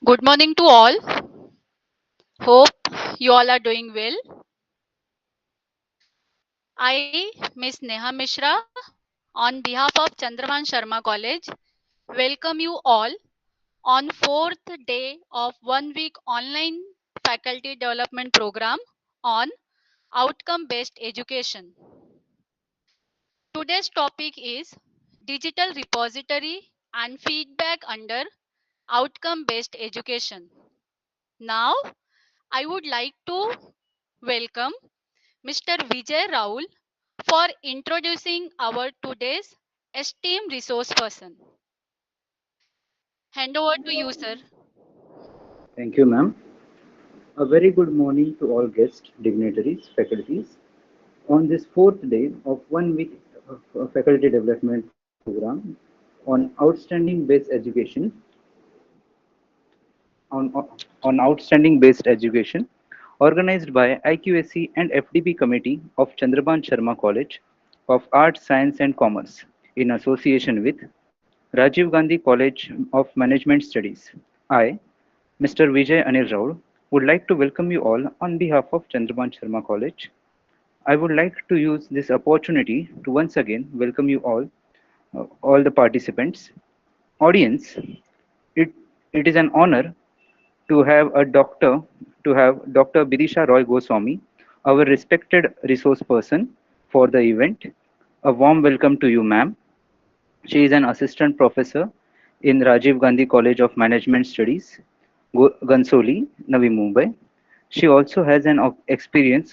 Good morning to all. Hope you all are doing well. I, Miss Neha Mishra, on behalf of Chandrabhan Sharma College, welcome you all on fourth day of 1 week online faculty development program on outcome-based education. Today's topic is digital repository and feedback under outcome-based education. Now, I would like to welcome Mr. Vijay Raul for introducing our today's esteemed resource person. Hand over to you, sir. Thank you, ma'am. A very good morning to all guests, dignitaries, faculties. On this fourth day of 1 week faculty development program on outstanding based education, on, on outstanding based education, organized by IQSC and FDP Committee of Chandrabhan Sharma College of Arts, Science and Commerce in association with Rajiv Gandhi College of Management Studies. I, Mr. Vijay Anil Raul, would like to welcome you all on behalf of Chandrabhan Sharma College. I would like to use this opportunity to once again welcome you all the participants. Audience, it, it is an honor to have a doctor, to have Dr. Bidisha Roy Goswami, our respected resource person for the event. A warm welcome to you, ma'am. She is an assistant professor in Rajiv Gandhi College of Management Studies, Gansoli, Navi Mumbai. She also has an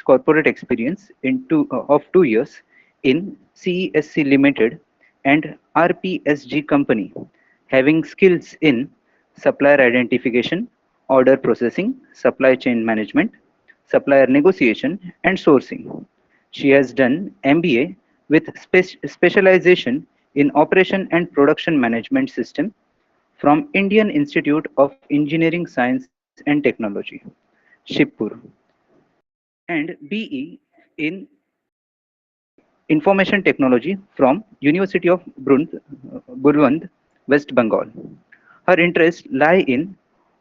corporate experience of 2 years in CESC Limited and RPSG Company, having skills in supplier identification, order processing, supply chain management, supplier negotiation, and sourcing. She has done MBA with specialization in Operation and Production Management System from Indian Institute of Engineering Science and Technology, Shibpur, and BE in Information Technology from University of Burwand, West Bengal. Her interests lie in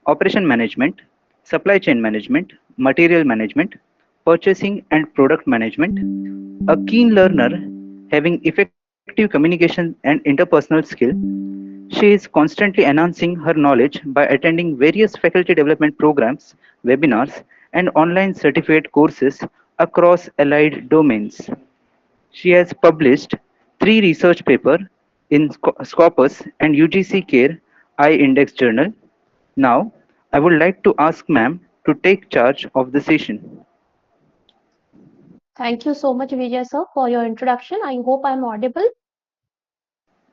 operation management, supply chain management, material management, purchasing and product management. A keen learner having effective communication and interpersonal skill, she is constantly enhancing her knowledge by attending various faculty development programs, webinars, and online certificate courses across allied domains. She has published 3 research papers in Scopus and UGC Care I Index Journal. Now, I would like to ask ma'am to take charge of the session. Thank you so much, Vijay sir, for your introduction. I hope I'm audible.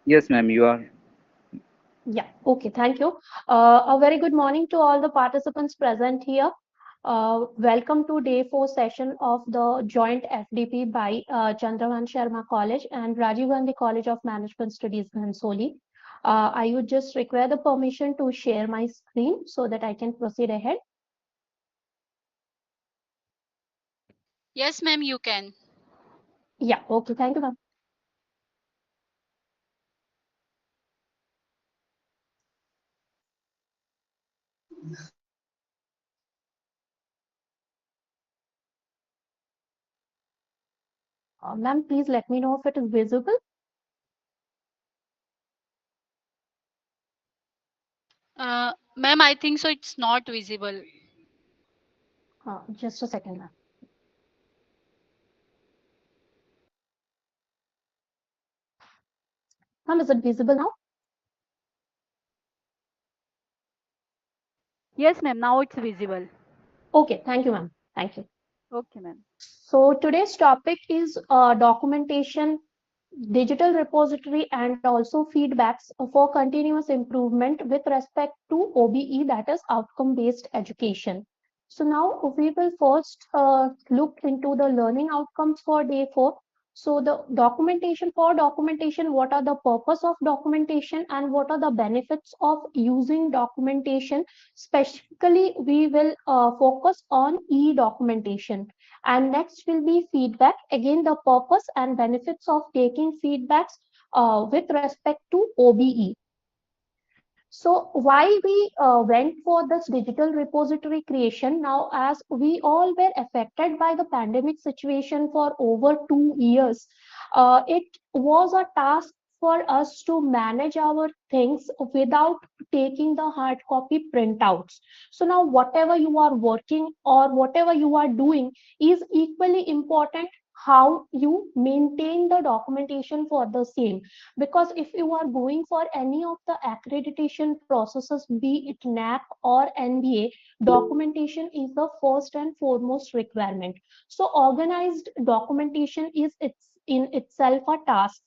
Yes, ma'am, you are. Yeah, okay, thank you. A very good morning to all the participants present here. Welcome to day 4 session of the joint FDP by Chandrabhan Sharma College and Rajiv Gandhi College of Management Studies, Ghansoli. I would just require the permission to share my screen so that I can proceed ahead. Yes, ma'am, you can. Yeah, okay, thank you, ma'am. Ma'am, please let me know if it is visible. Ma'am, I think so it's not visible. Just a second, ma'am. Ma'am, is it visible now? Yes, ma'am, now it's visible. Okay, thank you, ma'am. Thank you. Okay, ma'am. So today's topic is documentation, digital repository, and also feedbacks for continuous improvement with respect to OBE, that is outcome-based education. So now we will first look into the learning outcomes for day 4. So the documentation, what are the purpose of documentation and what are the benefits of using documentation? Specifically, we will focus on e-documentation. And next will be feedback. Again, the purpose and benefits of taking feedbacks with respect to OBE. So why we went for this digital repository creation now, as we all were affected by the pandemic situation for over 2 years, it was a task for us to manage our things without taking the hard copy printouts. So now whatever you are working or whatever you are doing is equally important how you maintain the documentation for the same, because if you are going for any of the accreditation processes, be it NAC or NBA, documentation is the first and foremost requirement. So organized documentation is in itself a task.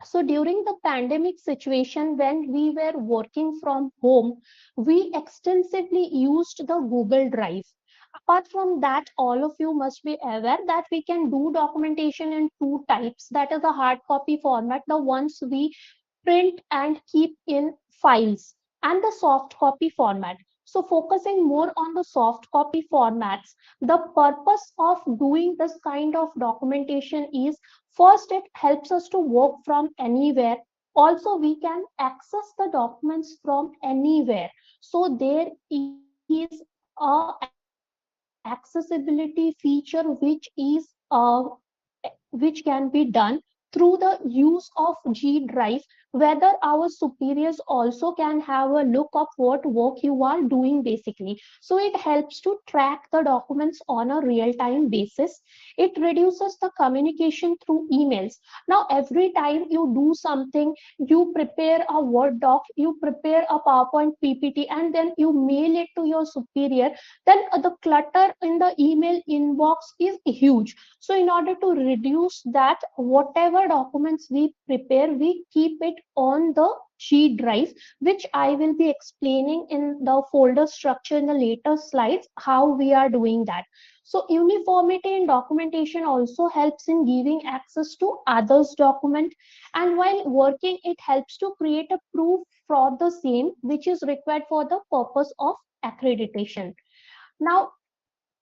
So during the pandemic situation, when we were working from home, we extensively used the Google Drive. Apart from that, all of you must be aware that we can do documentation in two types. That is the hard copy format, the ones we print and keep in files, and the soft copy format. So focusing more on the soft copy formats, the purpose of doing this kind of documentation is, first, it helps us to work from anywhere. Also, we can access the documents from anywhere. So there is a accessibility feature which can be done through the use of G Drive, whether our superiors also can have a look of what work you are doing basically. So it helps to track the documents on a real time basis. It reduces the communication through emails. Now, every time you do something, you prepare a Word doc, you prepare a PowerPoint PPT, and then you mail it to your superior, then the clutter in the email inbox is huge. So in order to reduce that, whatever documents we prepare, we keep it on the G Drive, which I will be explaining in the folder structure in the later slides how we are doing that. So uniformity in documentation also helps in giving access to others document, and while working it helps to create a proof for the same, which is required for the purpose of accreditation. Now,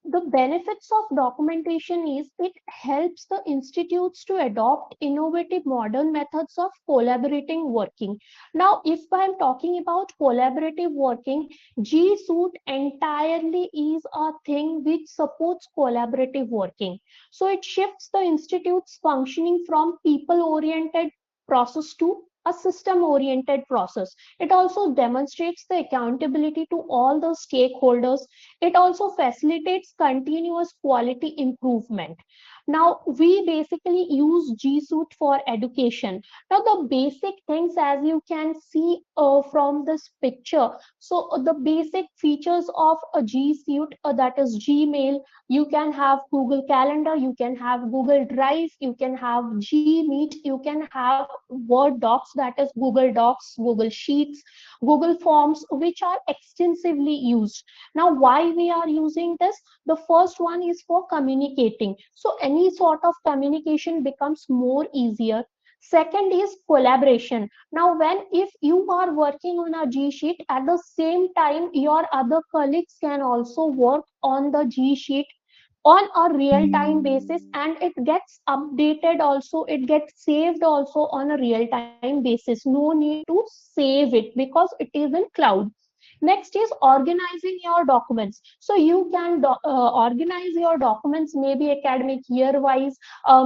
the benefits of documentation is it helps the institutes to adopt innovative modern methods of collaborating working. Now, if I'm talking about collaborative working, G Suite entirely is a thing which supports collaborative working. So it shifts the institute's functioning from people oriented process to a system oriented process. It also demonstrates the accountability to all the stakeholders. It also facilitates continuous quality improvement. Now, we basically use G Suite for education. Now, the basic things, as you can see from this picture, so the basic features of a G Suite, that is Gmail, you can have Google Calendar, you can have Google Drive, you can have Gmeet, you can have Word Docs, that is Google Docs, Google Sheets, Google Forms, which are extensively used. Now, why we are using this? The first one is for communicating. So any sort of communication becomes more easier. Second is collaboration. Now, when if you are working on a G sheet, at the same time, your other colleagues can also work on the G sheet on a real time basis, and it gets updated also, it gets saved also on a real time basis. No need to save it because it is in cloud. Next is organizing your documents. So you can organize your documents, maybe academic year wise,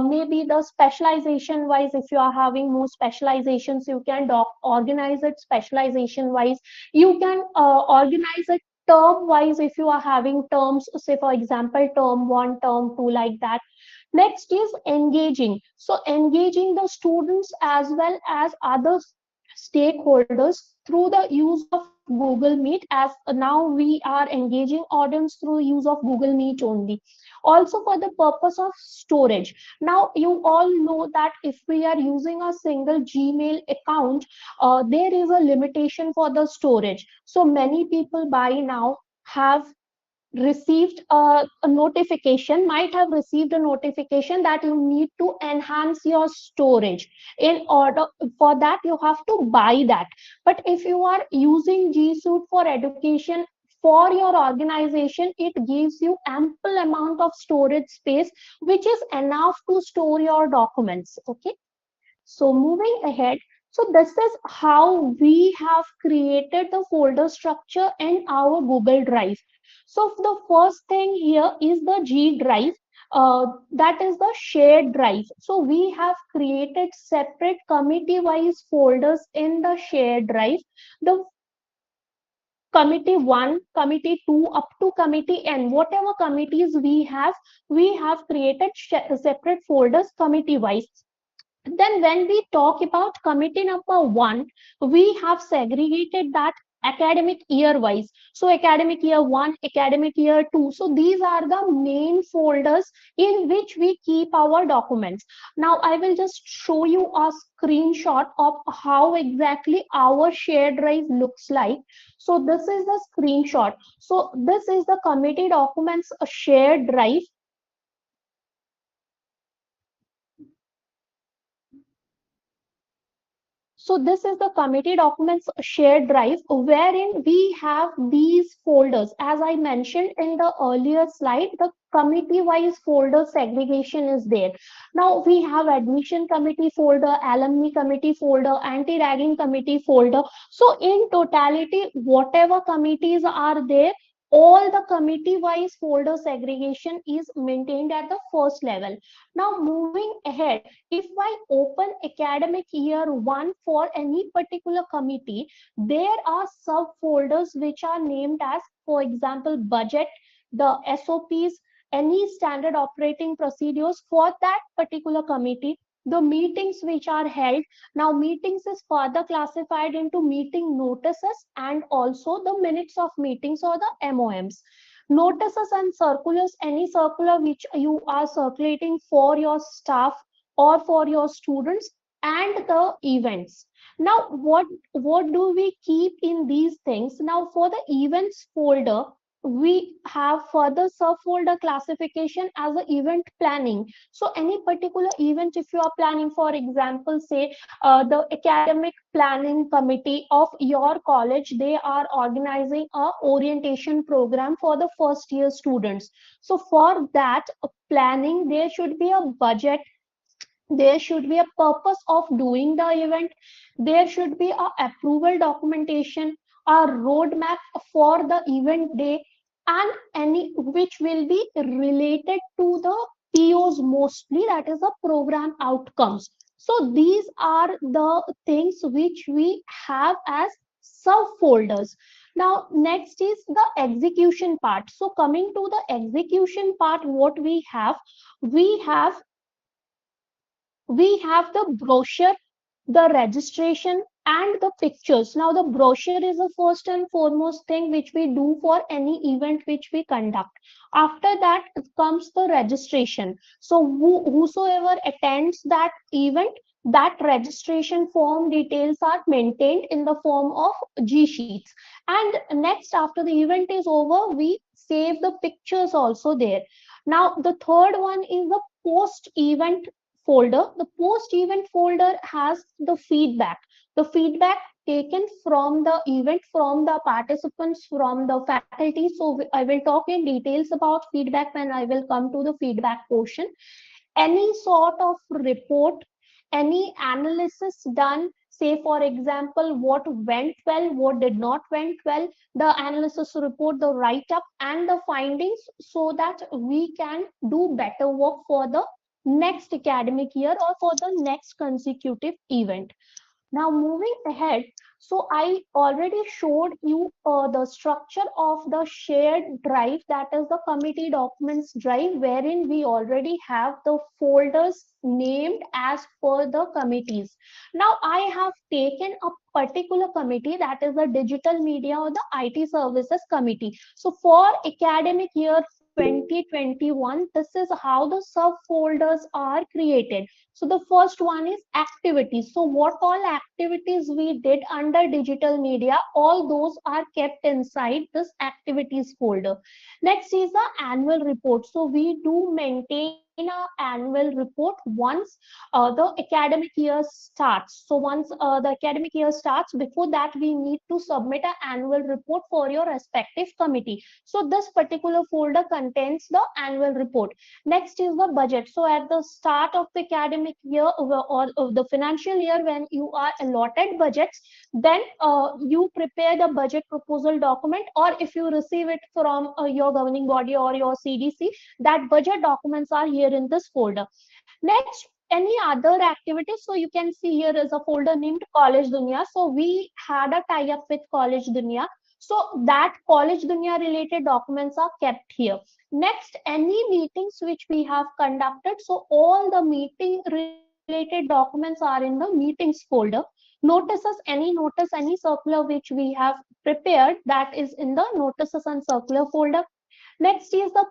maybe the specialization wise. If you are having more specializations, you can organize it specialization wise. You can organize it term wise if you are having terms, say for example term 1, term 2, like that. Next is engaging. So engaging the students as well as other stakeholders through the use of Google Meet, as now we are engaging audience through use of Google Meet only. Also for the purpose of storage. Now you all know that if we are using a single Gmail account, there is a limitation for the storage. So many people by now have received a notification, might have received a notification that you need to enhance your storage. In order for that, you have to buy that. But if you are using G Suite for education for your organization, it gives you ample amount of storage space, which is enough to store your documents. Okay, so moving ahead, So this is how we have created the folder structure in our Google Drive. So the first thing here is the G drive. That is the shared drive. So we have created separate committee wise folders in the shared drive. The committee 1, committee 2, up to committee n, whatever committees we have created separate folders committee wise. Then when we talk about committee number 1, we have segregated that academic year wise. So academic year 1, academic year 2. So these are the main folders in which we keep our documents. Now I will just show you a screenshot of how exactly our shared drive looks like. So this is the screenshot. So this is the committee documents shared drive. So this is the committee documents shared drive wherein we have these folders. As I mentioned in the earlier slide, the committee wise folder segregation is there. Now we have admission committee folder, alumni committee folder, anti-ragging committee folder. So in totality, whatever committees are there, all the committee wise folder segregation is maintained at the first level. Now moving ahead, if I open academic year 1 for any particular committee, there are subfolders which are named as, for example, budget, the SOPs, any standard operating procedures for that particular committee, the meetings which are held. Now, meetings is further classified into meeting notices and also the minutes of meetings or the MOMs. Notices and circulars, any circular which you are circulating for your staff or for your students, and the events. Now what do we keep in these things? Now for the events folder, we have further subfolder classification as a event planning. So any particular event, if you are planning, for example, say the academic planning committee of your college, they are organizing a orientation program for the first year students. So for that planning, there should be a budget, there should be a purpose of doing the event, there should be a approval documentation, a roadmap for the event day, and any which will be related to the POs mostly, that is the program outcomes. So these are the things which we have as subfolders. Now next is the execution part. So coming to the execution part, what we have we have the brochure, the registration, and the pictures. Now the brochure is the first and foremost thing which we do for any event which we conduct. After that comes the registration. So whosoever attends that event, that registration form details are maintained in the form of G sheets. And next, after the event is over, we save the pictures also there. Now the third one is the post event folder. The post event folder has the feedback. The feedback taken from the event, from the participants, from the faculty. So I will talk in details about feedback when I will come to the feedback portion. Any sort of report, any analysis done, say for example, what went well, what did not went well, the analysis report, the write up, and the findings, so that we can do better work for the next academic year or for the next consecutive event. Now moving ahead, so I already showed you the structure of the shared drive, that is the committee documents drive, wherein we already have the folders named as per the committees. Now I have taken a particular committee, that is the digital media or the IT services committee. So for academic year 2021, this is how the subfolders are created. So the first one is activities. So what all activities we did under digital media, all those are kept inside this activities folder. Next is the annual report. So we do maintain a annual report once the academic year starts. So once the academic year starts, before that we need to submit an annual report for your respective committee. So this particular folder contains the annual report. Next is the budget. So at the start of the academic year or of the financial year, when you are allotted budgets, then you prepare the budget proposal document, or if you receive it from your governing body or your CDC, that budget documents are here in this folder. Next, any other activities. So you can see here is a folder named College Dunya. So we had a tie up with College Dunya. So that College Dunya related documents are kept here. Next, any meetings which we have conducted. So all the meeting related documents are in the meetings folder. Notices, any circular which we have prepared, that is in the notices and circular folder. Next is the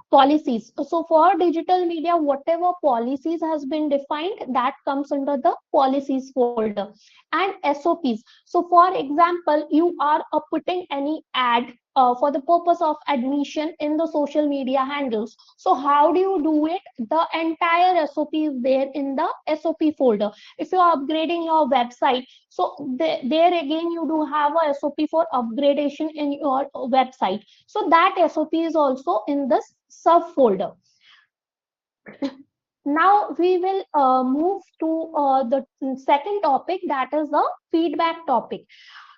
policies. So for digital media, whatever policies has been defined, that comes under the policies folder. And SOPs. So for example, you are putting any ad for the purpose of admission in the social media handles. So how do you do it? The entire SOP is there in the SOP folder. If you are upgrading your website, so there again you do have a SOP for upgradation in your website. So that SOP is also in this subfolder. Now we will move to the second topic, that is the feedback topic.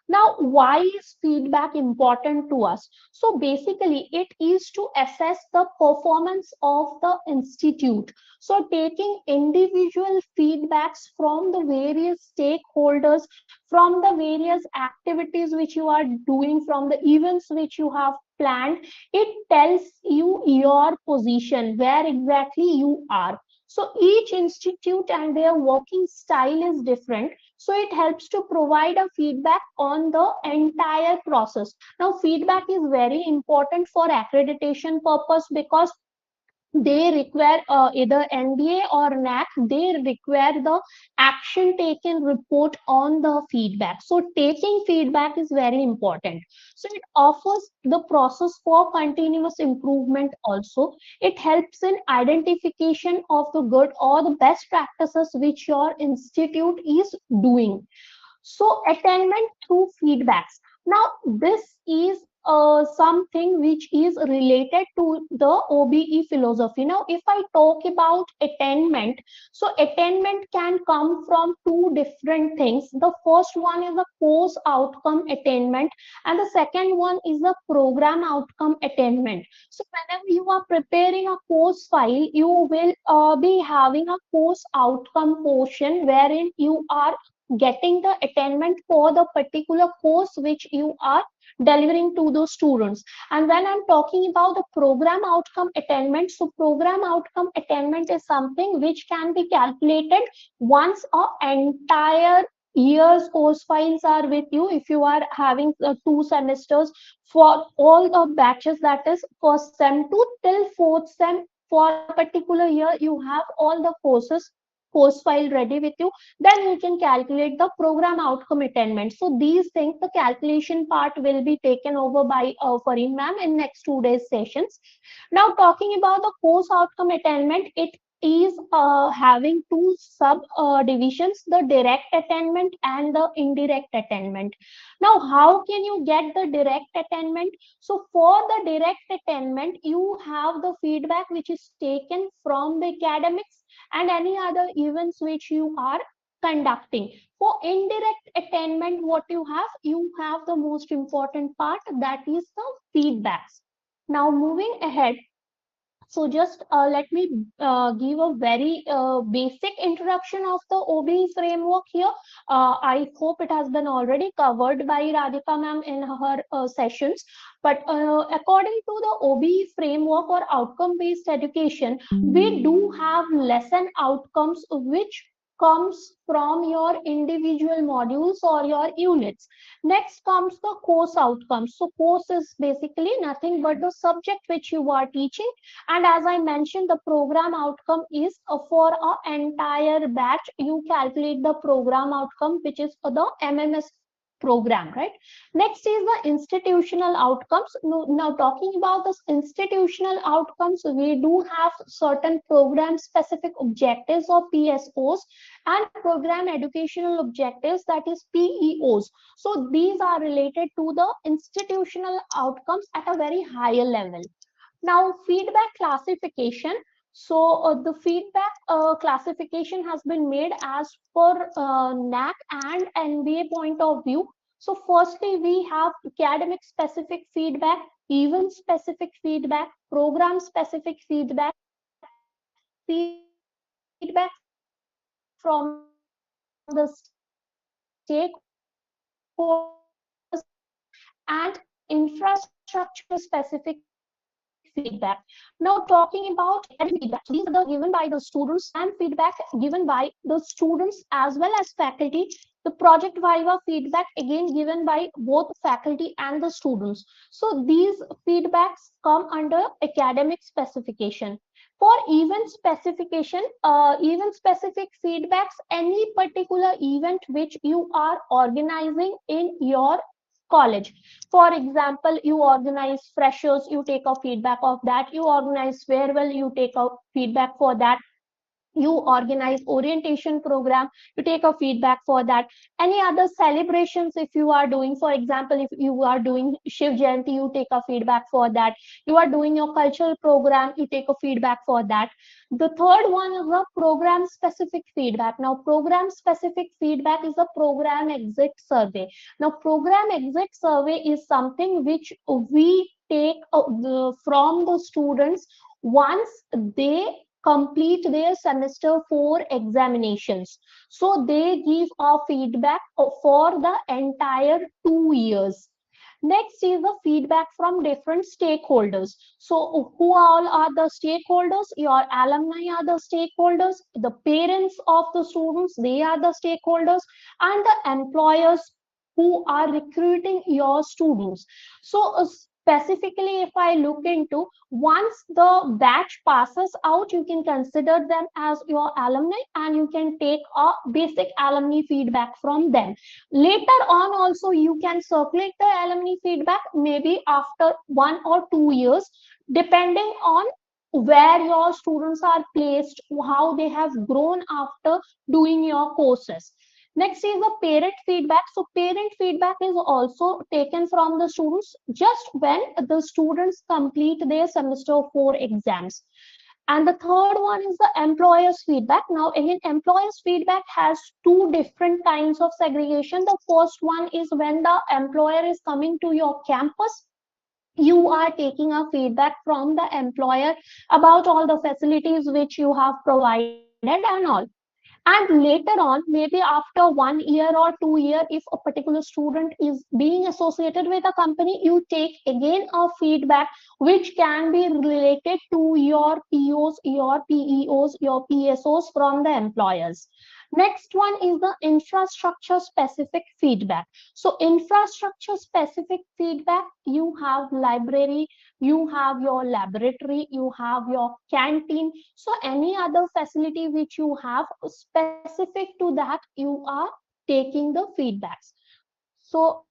Now, why is feedback important to us? So basically, it is to assess the performance of the institute. So taking individual feedbacks from the various stakeholders, from the various activities which you are doing, from the events which you have planned, it tells you your position, where exactly you are. So each institute and their working style is different. So it helps to provide a feedback on the entire process. Now, feedback is very important for accreditation purpose, because they require either NBA or NAC, they require the action taken report on the feedback. So taking feedback is very important. So it offers the process for continuous improvement also. It helps in identification of the good or the best practices which your institute is doing. So attainment through feedbacks. Now this is something which is related to the OBE philosophy. Now if I talk about attainment, so attainment can come from two different things. The first one is the course outcome attainment, and the second one is the program outcome attainment. So whenever you are preparing a course file, you will be having a course outcome portion wherein you are getting the attainment for the particular course which you are delivering to those students. And when I'm talking about the program outcome attainment, so program outcome attainment is something which can be calculated once a entire year's course files are with you. If you are having 2 semesters, for all the batches, that is first sem to till fourth sem, for a particular year you have all the course file ready with you, then you can calculate the program outcome attainment. So these things, the calculation part will be taken over by Farin ma'am in next 2 days sessions. Now talking about the course outcome attainment, it is having two sub divisions, the direct attainment and the indirect attainment. Now how can you get the direct attainment? So for the direct attainment, you have the feedback which is taken from the academics and any other events which you are conducting. For indirect attainment, what you have the most important part, that is the feedbacks. Now moving ahead, so just let me give a very basic introduction of the OBE framework here. I hope it has been already covered by Radhika ma'am in her sessions. But according to the OBE framework or outcome-based education, we do have lesson outcomes which comes from your individual modules or your units. Next comes the course outcomes. So course is basically nothing but the subject which you are teaching, and as I mentioned, the program outcome is for an entire batch. You calculate the program outcome, which is the MMS program, right? Next is the institutional outcomes. Now talking about the institutional outcomes, we do have certain program specific objectives or PSOs and program educational objectives, that is PEOs. So these are related to the institutional outcomes at a very higher level. Now, feedback classification. So, the feedback classification has been made as per NAC and NBA point of view. So, firstly, we have academic specific feedback, event specific feedback, program specific feedback, feedback from the stakeholders, and infrastructure specific feedback. Now, talking about academic specific feedback, these are the given by the students and feedback given by the students, and feedback given by the students as well as faculty. The project viva feedback again given by both faculty and the students. So these feedbacks come under academic specification. For event specific feedbacks, any particular event which you are organizing in your college. For example, you organize freshers, you take a feedback of that. You organize farewell, you take a feedback for that. You organize orientation program, you take a feedback for that. Any other celebrations if you are doing, for example, if you are doing Shiv Jayanti, you take a feedback for that. You are doing your cultural program, you take a feedback for that. The third one is a program specific feedback. Now program specific feedback is a program exit survey. Now program exit survey is something which we take from the students once they complete their semester 4 examinations. So they give a feedback for the entire 2 years. Next is the feedback from different stakeholders. So who all are the stakeholders? Your alumni are the stakeholders, the parents of the students, they are the stakeholders, and the employers who are recruiting your students. So specifically, if I look into, once the batch passes out, you can consider them as your alumni and you can take a basic alumni feedback from them. Later on also you can circulate the alumni feedback maybe after 1 or 2 years, depending on where your students are placed, how they have grown after doing your courses. Next is the parent feedback. So parent feedback is also taken from the students just when the students complete their semester 4 exams. And the third one is the employer's feedback. Now again, employer's feedback has two different kinds of segregation. The first one is when the employer is coming to your campus, you are taking a feedback from the employer about all the facilities which you have provided and all. And later on, maybe after 1 year or 2 year, if a particular student is being associated with a company, you take again a feedback which can be related to your POs, your PEOs, your PSOs from the employers. Next one is the infrastructure specific feedback. So infrastructure specific feedback, you have library, you have your laboratory, you have your canteen. So any other facility which you have specific to that, you are taking the feedbacks. So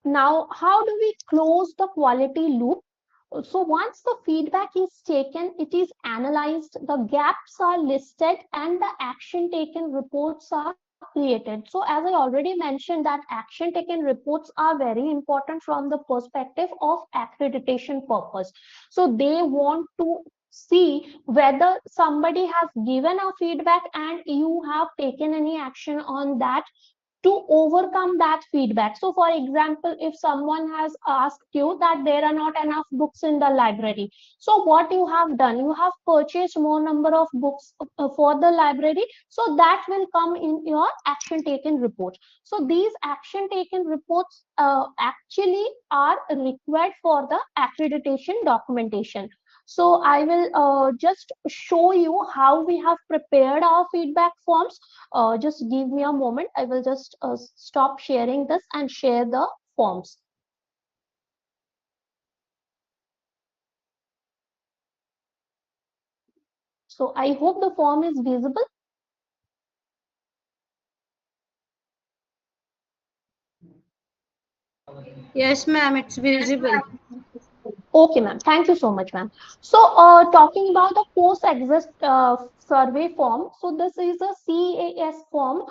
now how do we close the quality loop? So once the feedback is taken, it is analyzed, the gaps are listed, and the action taken reports are created. So as I already mentioned that action taken reports are very important from the perspective of accreditation purpose. So they want to see whether somebody has given a feedback and you have taken any action on that to overcome that feedback. So for example, if someone has asked you that there are not enough books in the library, so what you have done, you have purchased more number of books for the library, so that will come in your action taken report. So these action taken reports actually are required for the accreditation documentation. So I will just show you how we have prepared our feedback forms. Just give me a moment. I will just stop sharing this and share the forms. So I hope the form is visible. Yes, ma'am, it's visible. Okay, ma'am. Thank you so much, ma'am. So, talking about the post-exit survey form. So, this is a CAS form.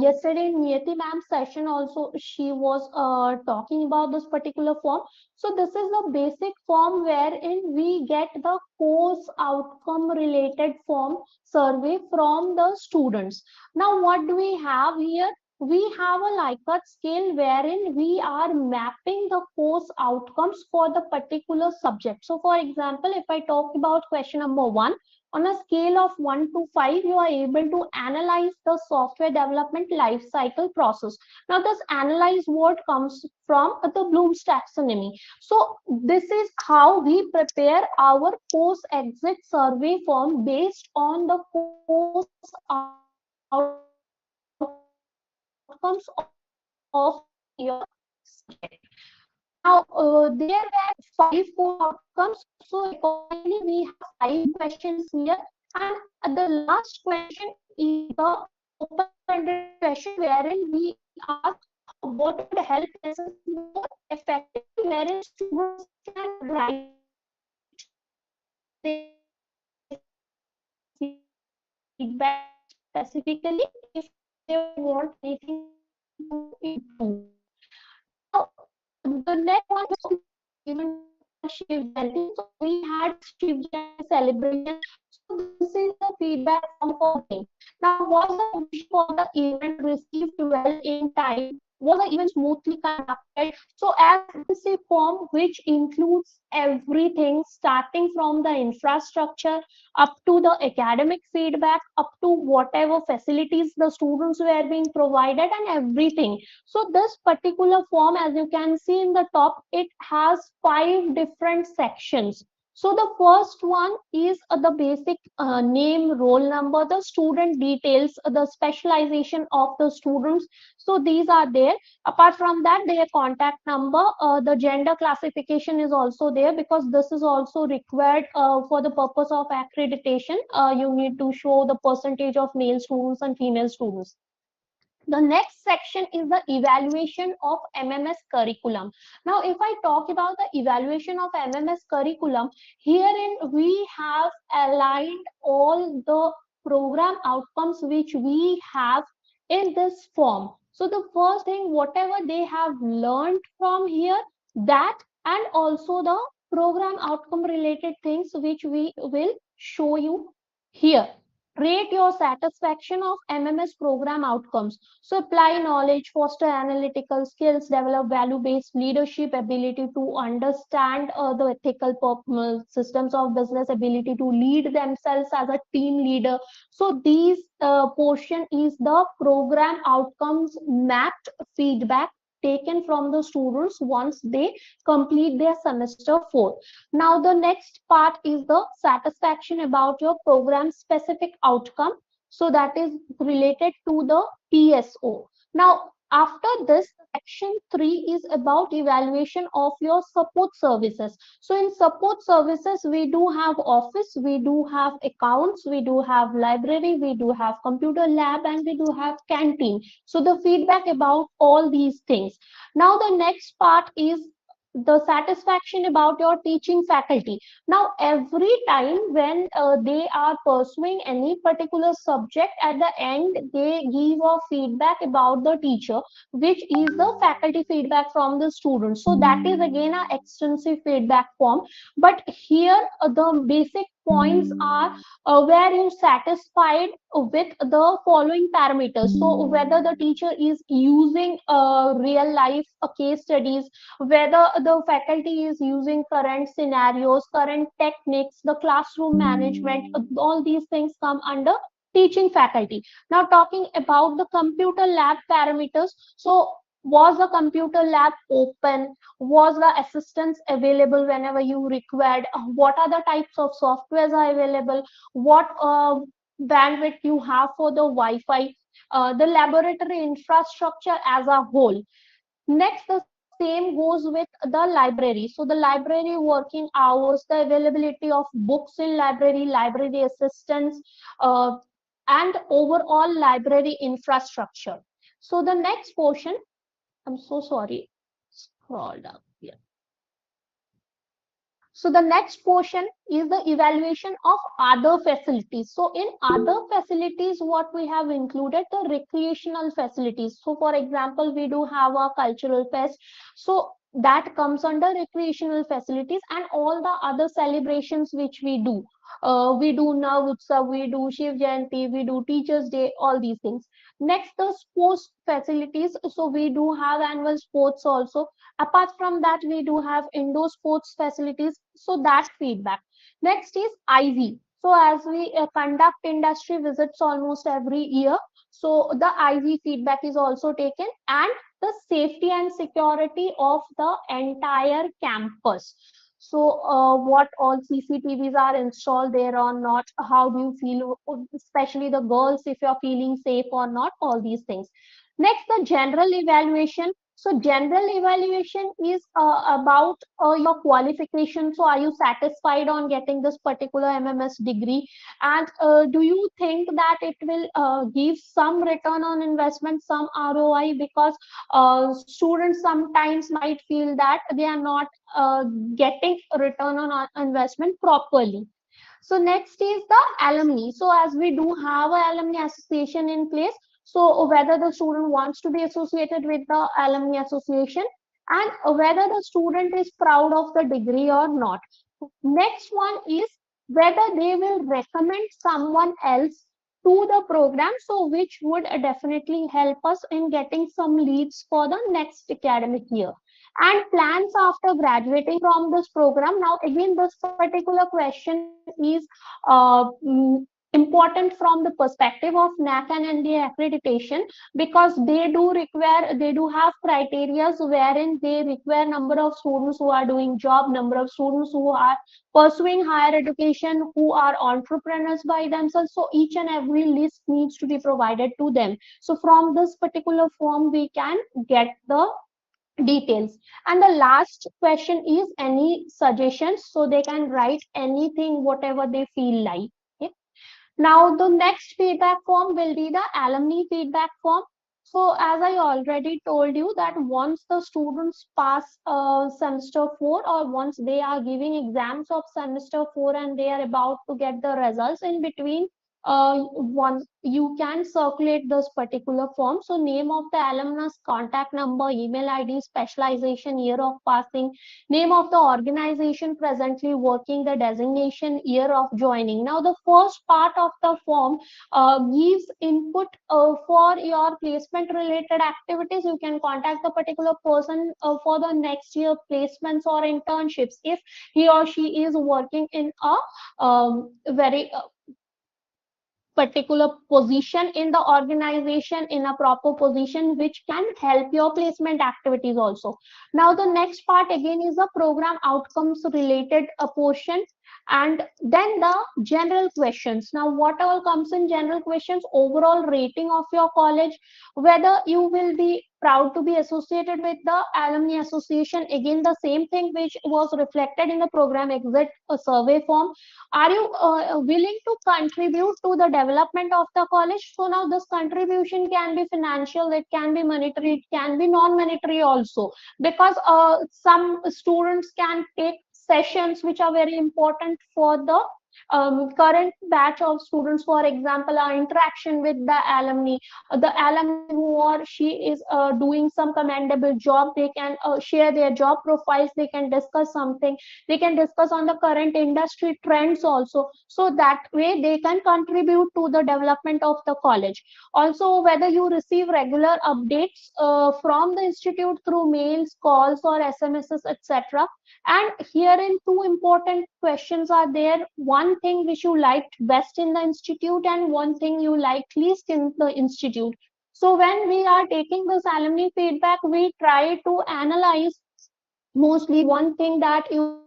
Yesterday in Niyati ma'am's session, also she was talking about this particular form. So, this is a basic form wherein we get the course outcome related form survey from the students. Now, what do we have here? We have a Likert scale wherein we are mapping the course outcomes for the particular subject. So, for example, if I talk about question number one, on a scale of 1 to 5, you are able to analyze the software development life cycle process. Now, this analyze word comes from the Bloom's taxonomy. So, this is how we prepare our course exit survey form based on the course outcomes of your subject. Now, there were 5 course outcomes. So accordingly, we have 5 questions here. And the last question is the open-ended question wherein we ask what would help lessons more effectively, wherein students can write their feedback specifically if they want anything to improve. Now, the next one is event planning. So this is the feedback form for event planning. Now, the next one is event called Shiv Jayanti. So we had Shiv Jayanti celebration. So this is the feedback form for them. Now, was the wish for the event received well in time? Was the event smoothly conducted? So as this is a form which includes everything starting from the infrastructure up to the academic feedback, up to whatever facilities the students were being provided and everything. So this particular form, as you can see in the top, it has 5 different sections. So the first one is the basic name, roll number, the student details, the specialization of the students. So these are there. Apart from that, their contact number, the gender classification is also there because this is also required for the purpose of accreditation. You need to show the percentage of male students and female students. The next section is the evaluation of MMS curriculum. Now, if I talk about the evaluation of MMS curriculum, herein we have aligned all the program outcomes which we have in this form. So the first thing, whatever they have learned from here, that, and also the program outcome related things which we will show you here. Rate your satisfaction of MMS program outcomes. So apply knowledge, foster analytical skills, develop value-based leadership, ability to understand the ethical systems of business, ability to lead themselves as a team leader. So these portion is the program outcomes mapped feedback taken from the students once they complete their semester 4. Now the next part is the satisfaction about your program specific outcome. So that is related to the PSO. Now, after this, section 3 is about evaluation of your support services. So in support services, we do have office, we do have accounts, we do have library, we do have computer lab, and we do have canteen. So the feedback about all these things. Now the next part is the satisfaction about your teaching faculty. Now every time when they are pursuing any particular subject, at the end they give a feedback about the teacher, which is the faculty feedback from the students. So that is again a extensive feedback form, but here the basic points are where you satisfied with the following parameters. So whether the teacher is using real life case studies, whether the faculty is using current scenarios, current techniques, the classroom management, all these things come under teaching faculty. Now, talking about the computer lab parameters. So, was the computer lab open? Was the assistance available whenever you required? What are the types of softwares are available? What bandwidth you have for the Wi-Fi? The laboratory infrastructure as a whole. Next, the same goes with the library. So the library working hours, the availability of books in library assistance, uh, and overall library infrastructure. So the next portion, I'm so sorry. Hold up. Yeah. So the next portion is the evaluation of other facilities. So in other facilities, what we have included the recreational facilities. So for example, we do have a cultural fest. So that comes under recreational facilities and all the other celebrations which we do. We do Nav Utsav, we do Shiv Jayanti, we do Teachers Day, all these things. Next, the sports facilities. So we do have annual sports also. Apart from that, we do have indoor sports facilities. So that feedback. Next is IV. So as we conduct industry visits almost every year, so the IV feedback is also taken, and the safety and security of the entire campus. So what all CCTVs are installed there or not? How do you feel, especially the girls, if you're feeling safe or not? All these things. Next, the general evaluation. So general evaluation is about your qualification. So are you satisfied on getting this particular MMS degree? And do you think that it will give some return on investment, some ROI? Because students sometimes might feel that they are not getting return on investment properly. So next is the alumni. So as we do have a alumni association in place, so whether the student wants to be associated with the alumni association and whether the student is proud of the degree or not. Next one is whether they will recommend someone else to the program, so which would definitely help us in getting some leads for the next academic year. And plans after graduating from this program. Now again, this particular question is important from the perspective of NAC and NDA accreditation, because they do have criteria wherein they require number of students who are doing job, number of students who are pursuing higher education, who are entrepreneurs by themselves. So each and every list needs to be provided to them. So from this particular form, we can get the details. And the last question is any suggestions, so they can write anything whatever they feel like. Okay. Now, the next feedback form will be the alumni feedback form. So, as I already told you that once the students pass semester 4, or once they are giving exams of semester 4 and they are about to get the results, in between, one you can circulate this particular form. So, name of the alumnus, contact number, email ID, specialization, year of passing, name of the organization presently working, the designation, year of joining. Now the first part of the form gives input for your placement related activities. You can contact the particular person for the next year placements or internships if he or she is working in a very particular position in the organization, in a proper position, which can help your placement activities also. Now the next part again is the program outcomes related portion, and then the general questions. Now what all comes in general questions? Overall rating of your college, whether you will be proud to be associated with the alumni association. Again, the same thing which was reflected in the program exit survey form. Are you willing to contribute to the development of the college? So now this contribution can be financial, it can be monetary, it can be non-monetary also, because some students can take sessions which are very important for the current batch of students. For example, our interaction with the alumni who or she is doing some commendable job, they can share their job profiles, they can discuss something, they can discuss on the current industry trends also, so that way they can contribute to the development of the college. Also, whether you receive regular updates from the institute through mails, calls, or SMSs, etc. And herein two important questions are there: one thing which you liked best in the institute and one thing you liked least in the institute. So when we are taking this alumni feedback, we try to analyze mostly one thing that you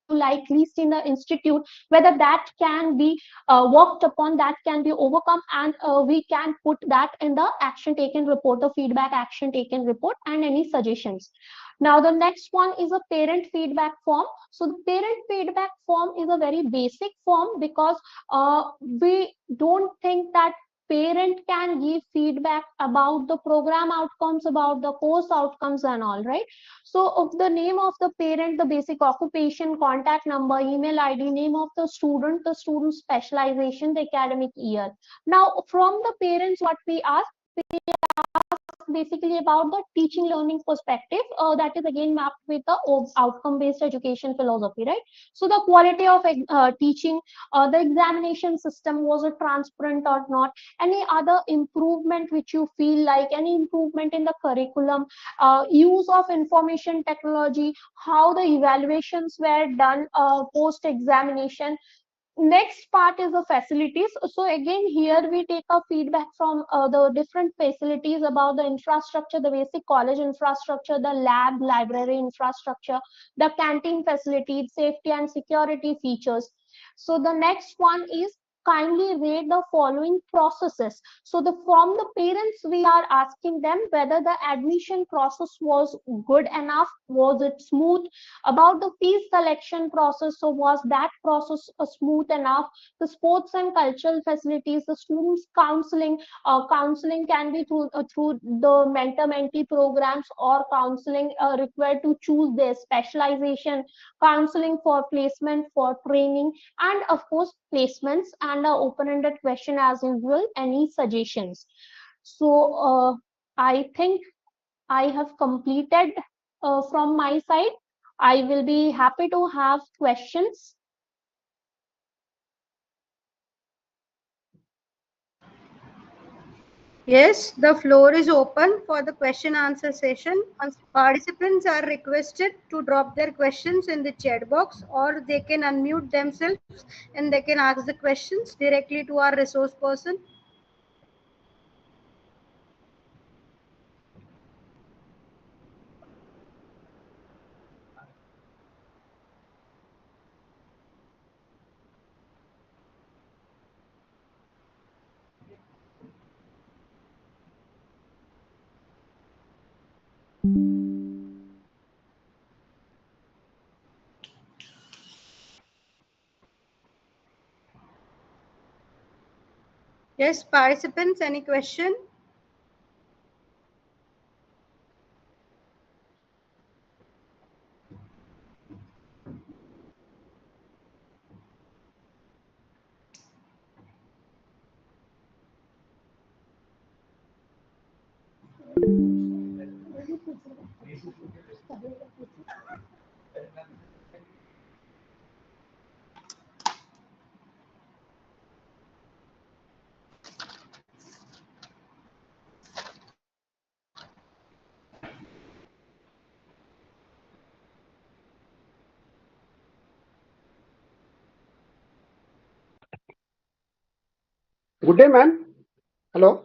like least in the institute, whether that can be worked upon, that can be overcome, and we can put that in the action taken report, the feedback action taken report, and any suggestions. Now the next one is a parent feedback form. So the parent feedback form is a very basic form, because we don't think that parent can give feedback about the program outcomes, about the course outcomes and all, right? So of the name of the parent, the basic occupation, contact number, email ID, name of the student specialization, the academic year. Now from the parents, what we ask basically about the teaching learning perspective, that is again mapped with the outcome based education philosophy, right? So the quality of teaching, the examination system, was it transparent or not, any other improvement which you feel like, any improvement in the curriculum, use of information technology, how the evaluations were done post examination. Next part is the facilities. So again here we take a feedback from the different facilities about the infrastructure, the basic college infrastructure, the lab library infrastructure, the canteen facilities, safety and security features. So the next one is kindly rate the following processes. So the from the parents we are asking them whether the admission process was good enough, was it smooth, about the fees collection process, so was that process smooth enough, the sports and cultural facilities, the students counseling, counseling can be through the mentor mentee programs, or counseling required to choose their specialization, counseling for placement, for training, and of course placements, and a open-ended question as usual, any suggestions. So I think I have completed from my side. I will be happy to have questions. Yes, the floor is open for the question answer session. Participants are requested to drop their questions in the chat box, or they can unmute themselves and they can ask the questions directly to our resource person. Yes, participants, any question? Good day, ma'am. Hello.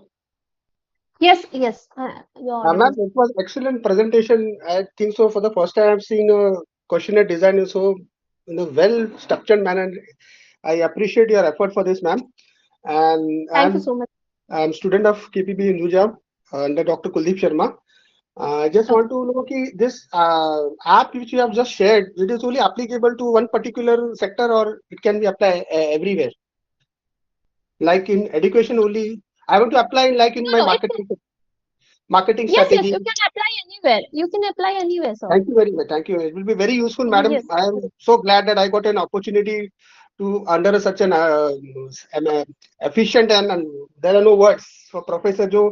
Yes, yes, you're Ma'am, audible. it was excellent presentation. I think so. For the first time, I'm seeing a questionnaire design in so in a well structured manner. I appreciate your effort for this, ma'am. And Thank you so much. I'm student of KPB in Nujab under Dr. Kuldeep Sharma. I just Okay. want to know कि this app which you have just shared, it is only applicable to one particular sector, or it can be applied everywhere. Like in education only, I want to apply like in No, my no, it can, marketing yes, yes, strategy. you can apply anywhere. You can apply anywhere, sir. Thank you very much. Thank you. It will be very useful, madam. Yes. I am so glad that I got an opportunity to under such an efficient and there are no words for professor जो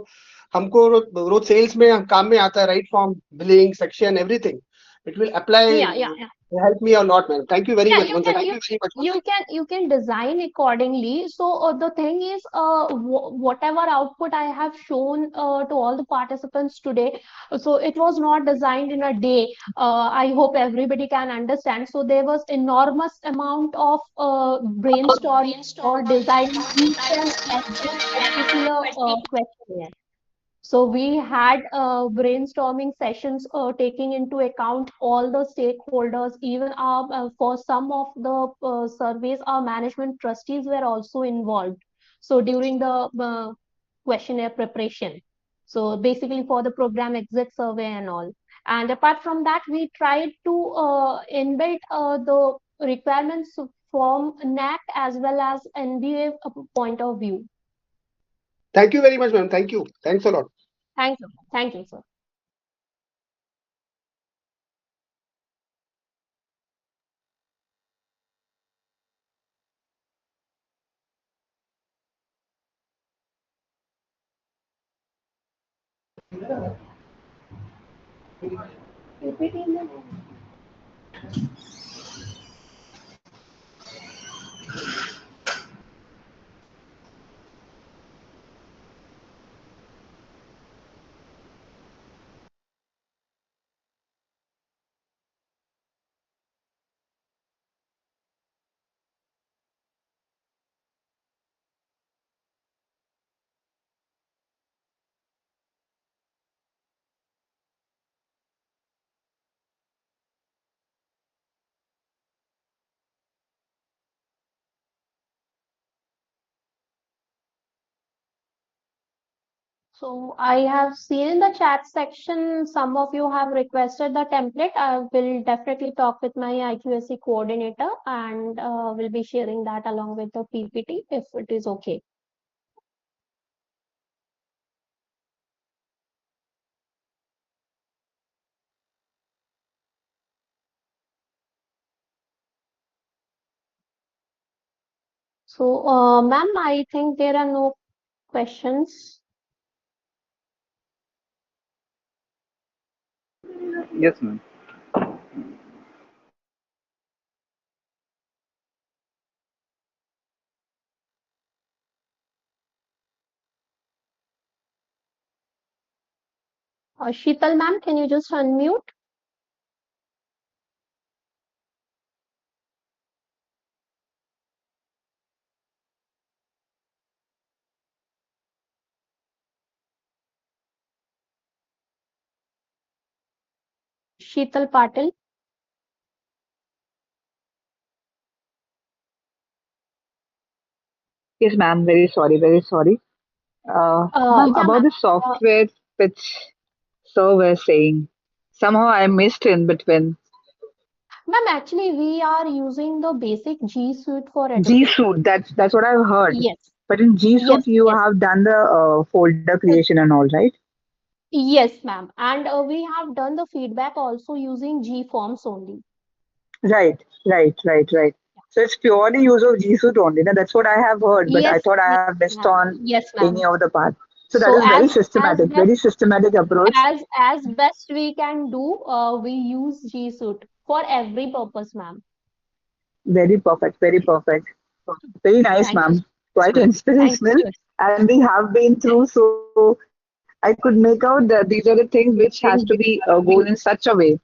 हमको रोज sales में हम काम में आता है right from billing section everything. It will apply Yeah, yeah, yeah. help me a lot, man. Thank you very Yeah, much. Once again, thank you very much. you can design accordingly. So the thing is, whatever output I have shown to all the participants today, so it was not designed in a day. I hope everybody can understand. So there was enormous amount of brainstorming for designing each and every particular questionnaire. So we had brainstorming sessions taking into account all the stakeholders. Even for some of the surveys, our management trustees were also involved. So during the questionnaire preparation. So basically for the program exit survey and all. And apart from that, we tried to inbuilt the requirements from NAC as well as NBA point of view. Thank you very much, ma'am. Thank you. Thanks a lot. Thank you. Thank you, sir. So I have seen in the chat section, some of you have requested the template. I will definitely talk with my IQSC coordinator and will be sharing that along with the PPT if it is okay. So, ma'am, I think there are no questions. Yes, ma'am. Sheetal, ma'am, can you just unmute? Sheetal Patil. Yes, ma'am. Very sorry. Very sorry. Ma'am, Yeah, about ma'am. the software which sir was saying, somehow I missed in between. Ma'am, actually, we are using the basic G Suite for G education. Suite, that's what I've heard. Yes, But in G yes, Suite, you yes. have done the folder creation and all, right? Yes, ma'am. And we have done the feedback also using G forms only. Right. So it's purely use of G Suite only. Now, that's what I have heard, but I Yes, thought I yes, have missed ma'am. on Yes, any ma'am. of the part. So that So is very systematic approach. as best we can do, we use G Suite for every purpose, ma'am. Very perfect, very perfect. Very nice, Thank you. ma'am. Quite Thank you inspirational. so much. And we have been through, so I could make out that these are the things which has to be going in such a way.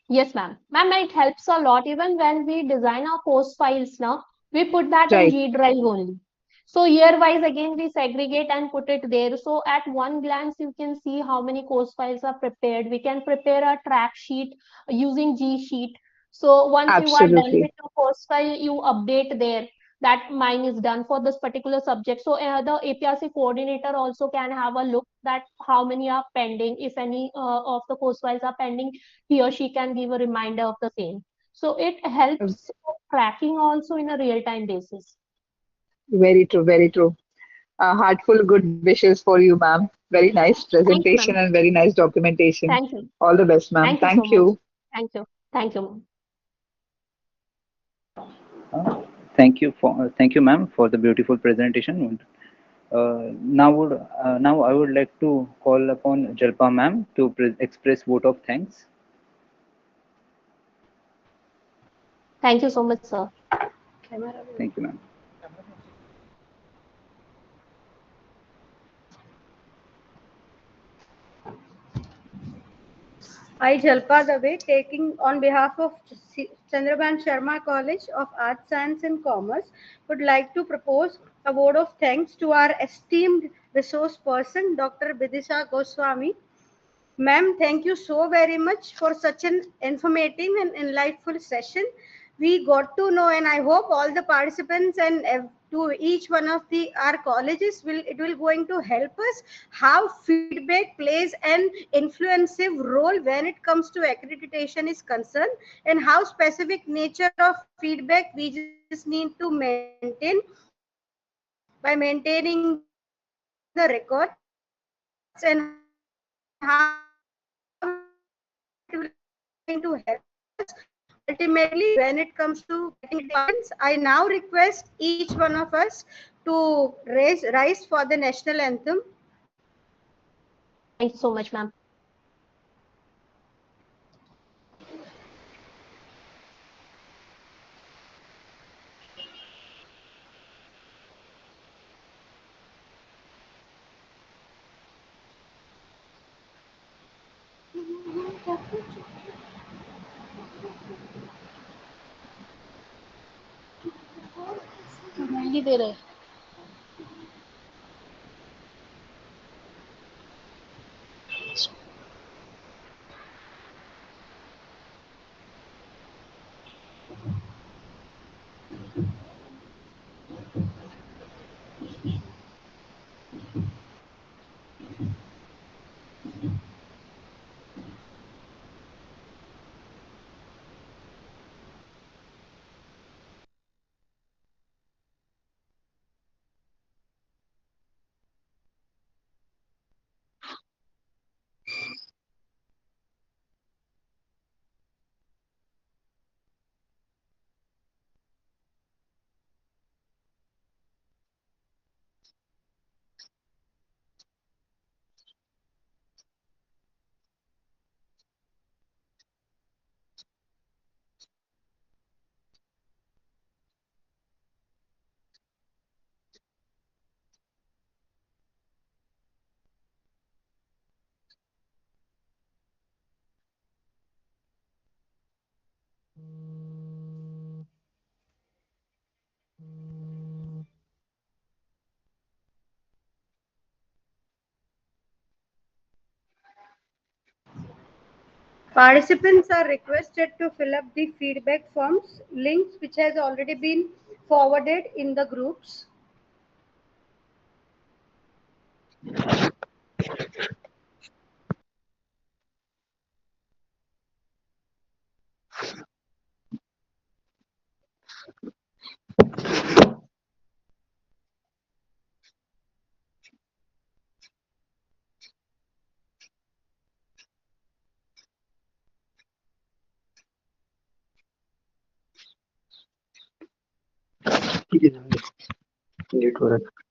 Yes, ma'am. Ma'am, it helps a lot. Even when we design our course files now, we put that Right. in G Drive only. So year-wise, again, we segregate and put it there. So at one glance, you can see how many course files are prepared. We can prepare a track sheet using G Sheet. So once you are done with Absolutely. your course file, you update there that mine is done for this particular subject. So the APRC coordinator also can have a look that how many are pending. If any of the course files are pending, he or she can give a reminder of the same. So it helps tracking also in a real time basis. Very true, very true. Heartful good wishes for you, ma'am. Very nice Thank you, presentation ma'am. and very nice documentation. Thank you. All the best, ma'am. Thank you so Thank much. you. Thank you. Thank you, ma'am. Thank you, ma'am, for the beautiful presentation. Now I would like to call upon Jalpa ma'am to express vote of thanks. Thank you so much, sir. Thank you, ma'am. I, Jalpa Dave, taking on behalf of Chandrabhan Sharma College of Arts, Science and Commerce, would like to propose a vote of thanks to our esteemed resource person, Dr. Bidisha Goswami. Ma'am, thank you so very much for such an informative and enlightful session. We got to know, and I hope all the participants and to each one of the our colleges will going to help us how feedback plays an influensive role when it comes to accreditation is concerned, and how specific nature of feedback we just need to maintain by maintaining the the records and how it will be going to help us ultimately when it comes to getting it into our hands. I now request each one of us to rise for the national anthem. Thank you so much, ma'am. नहीं दे रहे Participants are requested to fill up the feedback forms links which has already been forwarded in the groups. ठीक है, late हो रहा है।